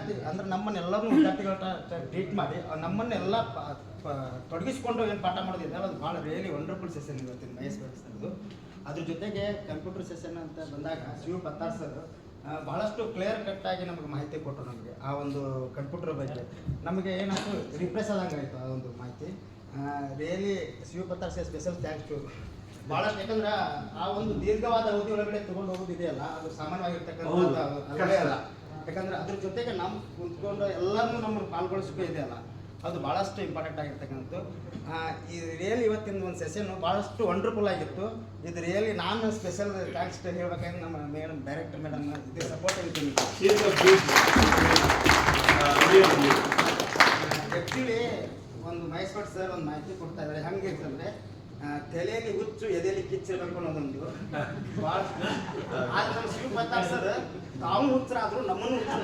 ವಿದ್ಯಾರ್ಥಿ ಅಂದ್ರೆ ನಮ್ಮನ್ನೆಲ್ಲರೂ ವಿದ್ಯಾರ್ಥಿಗಳ ಟ್ರೀಟ್ ಮಾಡಿ ನಮ್ಮನ್ನೆಲ್ಲ ತೊಡಗಿಸ್ಕೊಂಡು ಏನು ಪಾಠ ಮಾಡೋದಿದೆ ಅದು ಭಾಳ ರಿಯಲಿ ವಂಡರ್ಫುಲ್ ಸೆಷನ್ ಇವತ್ತಿನ ಮಹೇಶ್ ಸರ್ದು. ಅದ್ರ ಜೊತೆಗೆ ಕಂಪ್ಯೂಟರ್ ಸೆಷನ್ ಅಂತ ಬಂದಾಗ ಶಿವ ಪತ್ತಾರ್ ಸರ್ ಭಾಳಷ್ಟು ಕ್ಲಿಯರ್ ಕಟ್ಟಾಗಿ ನಮಗೆ ಮಾಹಿತಿ ಕೊಟ್ಟರು. ನಮಗೆ ಆ ಒಂದು ಕಂಪ್ಯೂಟರ್ ಬಗ್ಗೆ ನಮಗೆ ಏನಾಯ್ತು ರಿಪ್ರೆಸ್ ಆದಂಗೆ ಆಯಿತು ಆ ಒಂದು ಮಾಹಿತಿ. Really Shiva Pattar sir special thanks to ಭಾಳಷ್ಟು. ಯಾಕಂದ್ರೆ ಆ ಒಂದು ದೀರ್ಘವಾದ ಅವಧಿ ಒಳಗಡೆ ತೊಗೊಂಡು ಹೋಗೋದಿದೆಯಲ್ಲ ಅದು ಸಾಮಾನ್ಯವಾಗಿರ್ತಕ್ಕಂಥದ್ದು ಅಲ್ಲ. ಯಾಕಂದ್ರೆ ಅದ್ರ ಜೊತೆಗೆ ನಮ್ಮ ಕುಂತ್ಕೊಂಡು ಎಲ್ಲರನ್ನೂ ನಮ್ಮನ್ನು ಪಾಲ್ಗೊಳಿಸೋಕೆ ಇದೆಯಲ್ಲ ಅದು ಭಾಳಷ್ಟು ಇಂಪಾರ್ಟೆಂಟ್ ಆಗಿರ್ತಕ್ಕಂಥದ್ದು. ಈ ರಿಯಲಿ ಇವತ್ತಿನ ಒಂದು ಸೆಷನ್ ಭಾಳಷ್ಟು ವಂಡರ್ಫುಲ್ ಆಗಿತ್ತು. ಇದು ರಿಯಲಿ ನಾನು ಸ್ಪೆಷಲ್ ಥ್ಯಾಂಕ್ಸ್ ಹೇಳ್ಬೇಕಂದ್ರೆ ನಮ್ಮ ಮೇಡಮ್ ಡೈರೆಕ್ಟರ್ ಮೇಡಮ್ ಇದು ಸಪೋರ್ಟ್ ಇರ್ತೀನಿ. ಆ್ಯಕ್ಚುಲಿ ಒಂದು ಮಹೇಶ್ ಭಟ್ ಸರ್ ಒಂದು ಮಾಹಿತಿ ಕೊಡ್ತಾ ಇದ್ದಾರೆ. ಹಂಗೆ ಅಂತಂದರೆ ತಲೆಯಲ್ಲಿ ಹುಚ್ಚು ಎದೆಯಲ್ಲಿ ಕಿಚ್ಚಿರ್ಬೇಕು ಅನ್ನೋದೊಂದು ಭಾಳ. ಆದ್ರೆ ನಮ್ಮ ಶಿವ ಪತ್ತಾರ್ ಸರ್ ತಾವು ಹುಚ್ಚರಾದರೂ ನಮ್ಮನ್ನು ಹುಚ್ಚು